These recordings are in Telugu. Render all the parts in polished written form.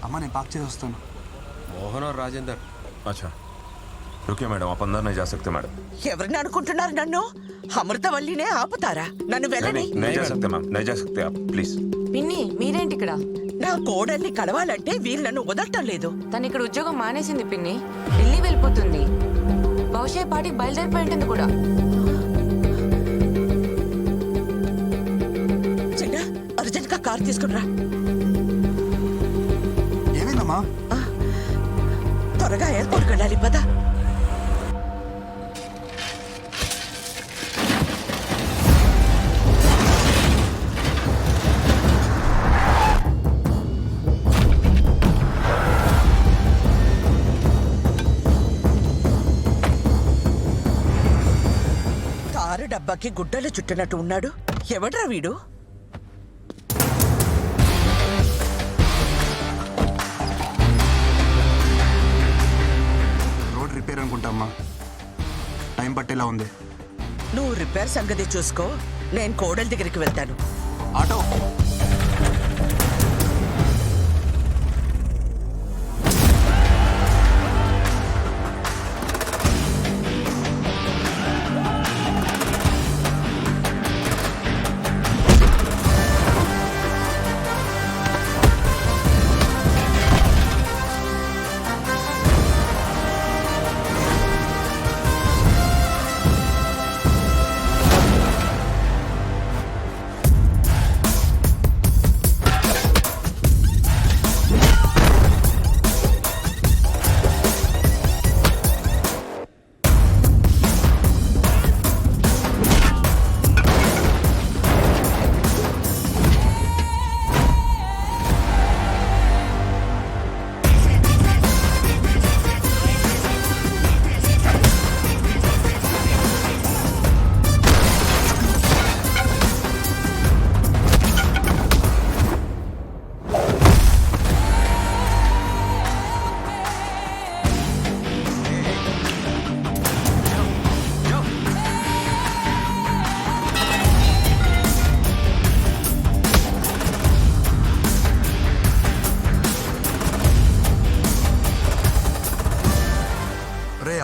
अम्मा నేను పార్క్ చేసి వస్తాను. मोहन और राजेंद्र। अच्छा रुकिए मैडम, आप अंदर नहीं जा सकते मैडम। ఎవరిని అనుకుంటున్నారు నన్ను? అమృతవల్లినే ఆపుతారా? నన్ను వెళ్ళని. नहीं जा सकते मैम, नहीं जा सकते आप प्लीज। పిన్ని మీరేంటి ఇక్కడ? నా కోడల్ని కలవాలంటే వీళ్ళు నన్ను వదలటం లేదు. తను ఇక్కడ ఉద్యోగం మానేసింది పిన్ని, ఢిల్లీ వెళ్ళిపోతుంది. బహుశా పార్టీకి బయలుదేరిపోయి ఉంటుంది కూడా. చిన్న అర్జెంట్ గా కార్ తీసుకురా. ఏమైందమ్మా? త్వరగా ఎయిర్పోర్ట్కి వెళ్ళాలి పదా. కారు డబ్బాకి గుడ్డలు చుట్టినట్టు ఉన్నాడు. ఎవడ్రా వీడు? రోడ్ రిపేర్ అనుకుంటా అమ్మా, టైం పట్టేలా ఉంది. నువ్వు రిపేర్ సంగతి చూసుకో, నేను కోడలి దగ్గరికి వెళ్తాను. ఆటో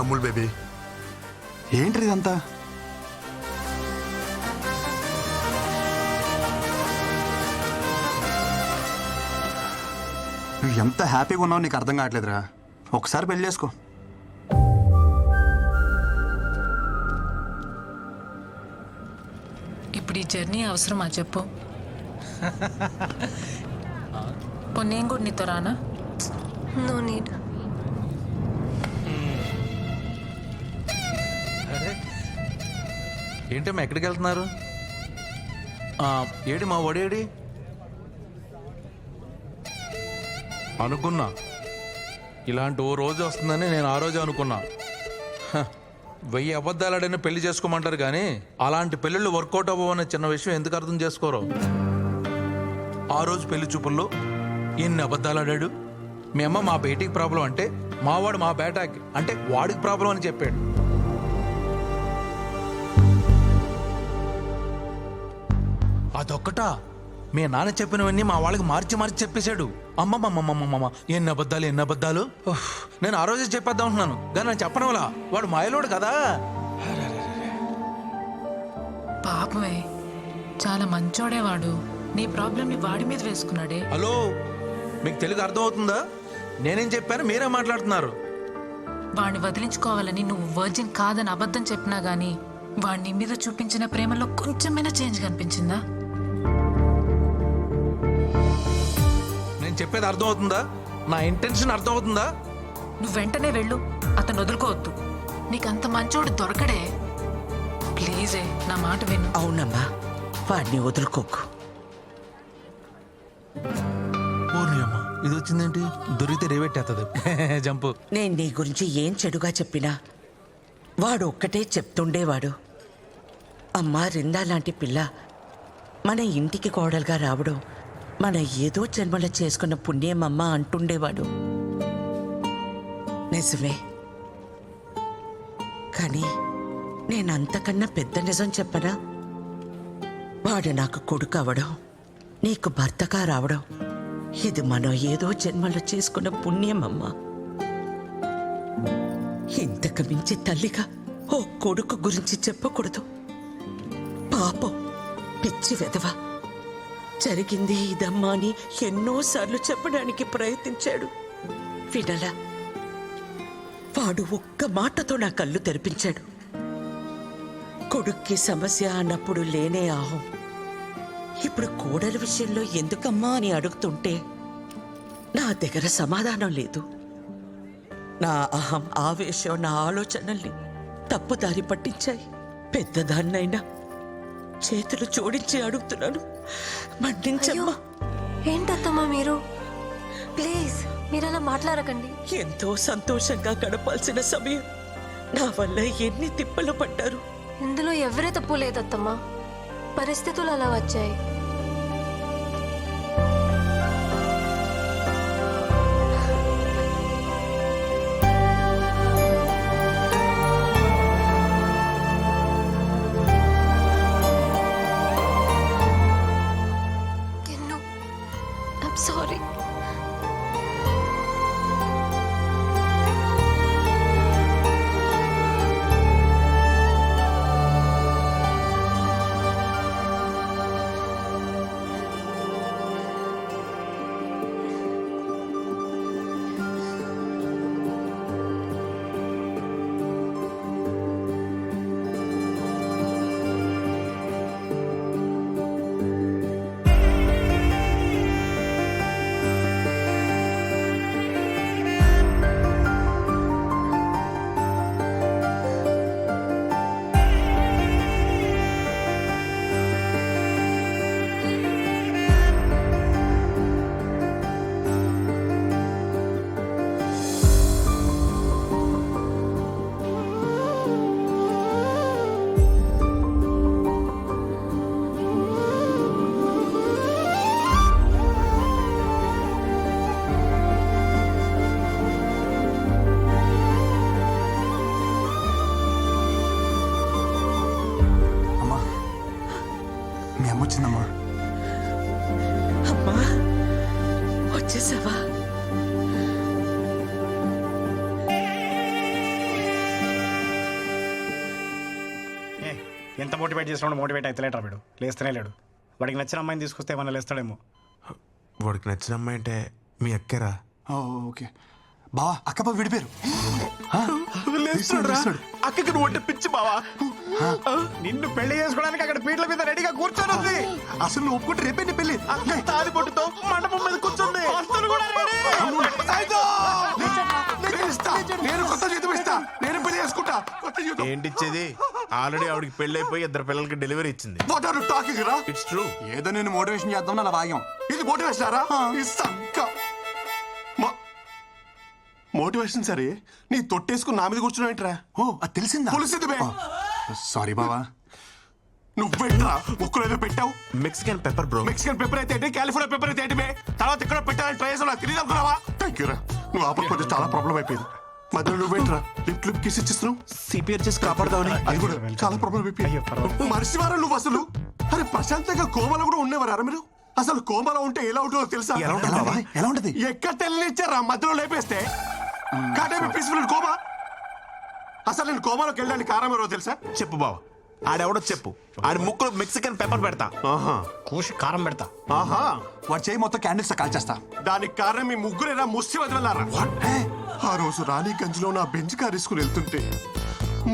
అమూల్ బేబీ, ఏంటి ఇదంతా? నువ్వు ఎంత హ్యాపీగా ఉన్నావు నీకు అర్థం కావట్లేదురా. ఒకసారి పెళ్లి చేసుకో. ఇప్పుడు ఈ జర్నీ అవసరమా చెప్పు? నేను కూడా నీతో రానా? No need. ఏంటమ్మా ఎక్కడికి వెళ్తున్నారు? ఏడి మా ఒడేడి అనుకున్నా. ఇలాంటి ఓ రోజు వస్తుందని నేను ఆ రోజు అనుకున్నా. 1000 అబద్ధాలాడైనా పెళ్లి చేసుకోమంటారు కానీ అలాంటి పెళ్ళిళ్ళు వర్కౌట్ అవ్వవనే చిన్న విషయం ఎందుకు అర్థం చేసుకోరు? ఆ రోజు పెళ్లి చూపుల్లో ఎన్ని అబద్ధాలాడాడు. మీ అమ్మ మా బేటీకి ప్రాబ్లం అంటే మావాడు మా బేటాకి అంటే వాడికి ప్రాబ్లం అని చెప్పాడు. అదొక్కటా? మీ నాన్న చెప్పినవన్నీ మా వాళ్ళకి మార్చి మార్చి చెప్పేశాడు. అమ్మమ్మమ్మమ్మమ్మ ఎన్ని అబద్ధాలు. నేను ఆ రోజే చెప్పేద్దాం అంటున్నాను కానీ నేను చెప్పడం వల్ల వాడు మాయలోడు కదా. పాపమే, చాలా మంచోడేవాడు. నీ ప్రాబ్లంని వాడి మీద వేసుకున్నాడే. హలో, మీకు తెలుగు అర్థం అవుతుందా? నేనేం చెప్పాను మీరే మాట్లాడుతున్నారు. వాడిని వదిలించుకోవాలని నువ్వు వర్జిన్ కాదని అబద్ధం చెప్పినా గానీ వాడిని మీద చూపించిన ప్రేమలో కొంచెమైనా చేంజ్ కనిపించిందా? నేను చెప్పేది అర్థం అవుతుందా? నా ఇంటెన్షన్ అర్థం అవుతుందా? నువ్వు వెంటనే వెళ్ళు, అతను వదులుకోవద్దు. నీకంత మంచోడు దొరకడే. ప్లీజే నా మాట విను. అవునమ్మా, వాడిని వదులుకోకు. అమ్మా ఇది వచ్చిందేంటి? దొరికితే రేవెట్టేస్తుంది జంపు. నేను నీ గురించి ఏం చెడుగా చెప్పినా వాడు ఒక్కటే చెప్తుండేవాడు. అమ్మా రిందా లాంటి పిల్ల మన ఇంటికి కోడలుగా రావడం మన ఏదో జన్మలో చేసుకున్న పుణ్యమమ్మ అంటుండేవాడు. నిజమే, కానీ నేనంతకన్నా పెద్ద నిజం చెప్పనా? వాడు నాకు కొడుకు అవడం, నీకు భర్తగా రావడం ఇది మనం ఏదో జన్మలో చేసుకున్న పుణ్యం అమ్మా. ఇంతకు మించి తల్లిగా ఓ కొడుకు గురించి చెప్పకూడదు. పాపం, పిచ్చి వెధవ. జరిగింది ఇదమ్మా అని ఎన్నోసార్లు చెప్పడానికి ప్రయత్నించాడు, వినలా. వాడు ఒక్క మాటతో నా కళ్ళు తెరిపించాడు. కొడుక్కి సమస్య అన్నప్పుడు లేనే ఆహం. ఇప్పుడు కోడలి విషయంలో ఎందుకమ్మా అని అడుగుతుంటే నా దగ్గర సమాధానం లేదు. నా అహం, ఆవేశం, నా ఆలోచనల్ని తప్పుదారి పట్టించాయి. పెద్దదాన్నైనా చేతులు జోడించి అడుగుతున్నాను, మన్నించమ్మా. ఏంటత్తమ్మా మీరు? ప్లీజ్ మీరు అలా మాట్లాడకండి. ఎంతో సంతోషంగా గడపాల్సిన సమయం నా వల్ల ఎన్ని తిప్పలు పడ్డారు. ఇందులో ఎవరే తప్పు లేదత్తమ్మా, పరిస్థితులు అలా వచ్చాయి. సారీ. అమ్మా, మీ అమ్మ వచ్చిందమ్మా. అమ్మా, వచ్చేసావా? ఎంత మోటివేట్ చేసినా మోటివేట్ అయితే లేటరా వీడు, లేస్తేనే లేడు. వాడికి నచ్చిన అమ్మాయిని తీసుకొస్తే ఏమన్నా లేస్తాడేమో. వాడికి నచ్చిన అమ్మాయి అంటే మీ అక్కరా? ఓ, ఓకే బావా, అక్క బావ విడిపోయారు. అక్కకి నువ్వు అంటే పిచ్చి బావా. నిన్ను పెళ్లి చేసుకోవడానికి అక్కడ పీటల మీద రెడీగా కూర్చొని అసలు నువ్వు ఒప్పుకుంటే రేపే నీ పెళ్ళి. తాది పొట్టుతో మండపం మీద కూర్చుంది. నేను కొత్త జీతం ఇస్తా, నేను పెళ్లి చేసుకుంటా. ఏంటిచ్చేది? ఆల్రెడీ ఆవిడకి పెళ్లి అయిపోయి 2 పిల్లలకి డెలివరీ ఇచ్చింది. వాట్ ఆర్ యు టాకింగ్ రా? It's true. ఏదో నేను మోటివేషన్ చేద్దాం అలా వాగాం. ఇది మోటివేషన్ రా? ఈ సంక మోటివేషన్ సరే, నీ తొట్టేసుకుని నా మీద కూర్చున్నాయిట్రా. ఓ, అది తెలిసిందా? పులిసింది బే. సారీ బావా. నువ్వేట్రా ఒక్కడేదో పెట్టావు? Mexican pepper bro. Mexican pepper అయితే ఏంటి, కాలిఫోర్నియా పెప్పర్ అయితే ఏంటి బే? తర్వాత ఇక్కడ పెట్టాలని ట్రై చేసావు, నాకు తెలియదు అనుకున్నావా? థ్యాంక్ యూ రా, నువ్వు ఆపకపోతే చాలా ప్రాబ్లం అయిపోయింది. మధ్యలో నువ్వేంట్రా లిప్ లిప్ కిస్ ఇచ్చిస్తున్నావు? సిపిఆర్ చేసి కాపాడదామని. అది కూడా చాలా ప్రాబ్లం అయిపోయింది. మనిషివారా నువ్వు అసలు? అరే ప్రశాంతంగా కోమలో కూడా ఉండేవారా మీరు? అసలు కోమలో ఉంటే ఎలా ఉంటుందో తెలుసా? ఎలా ఉంటది? ఎక్కడ తెలియనిచ్చారా మధ్యలో లేపేస్తే? కాటేమి పీస్ఫుల్ కోమా. అసలు నేను కోమాలోకి వెళ్ళడానికి కారణం ఎవరో తెలుసా? చెప్పు బావ, ఆడెవడో చెప్పు. ఆడి ముక్కులో మెక్సికన్ పెప్పర్ పెడతా. ఆహా, కూసి కారం పెడతా. ఆహా, వాడు చేయి మొత్తం క్యాండిల్స్ కాల్చేస్తా. దానికి కారణం మీ ముగ్గురేరా ముష్టి వదిలేరా? ఆ రోజు రాణిగంజ్ లో నా బెంచ్ కార్ తీసుకుని వెళ్తుంటే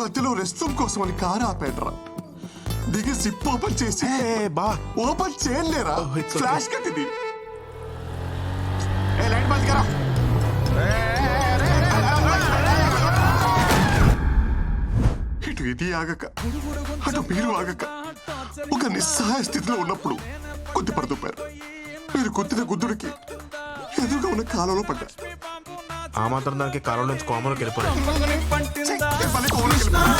మధ్యలో రెస్ట్ రూమ్ కోసం అని కారు ఆపేట్రా. దిగి సిప్ ఓపెన్ చేసి బా ఓపెన్ చేయలేరా? Oh, it's okay. ఫ్లాష్ కట్టింది. ఏ లైట్ బంద్ కరా. ఇటు ఇది ఆగక అటు మీరు ఆగక ఒక నిస్సహాయ స్థితిలో ఉన్నప్పుడు కొద్ది పడుతుపారు. మీరు కొద్దిగా గుద్దుడికి ఎదురుగా ఉన్న కాలంలో పడ్డారు. ఆ మాత్రం దానికి కాలం నుంచి కోమలోకి వెళ్ళిపోయాడు. ఛీ, ఏ పని కోమలోకి వెళ్ళిపోయారు.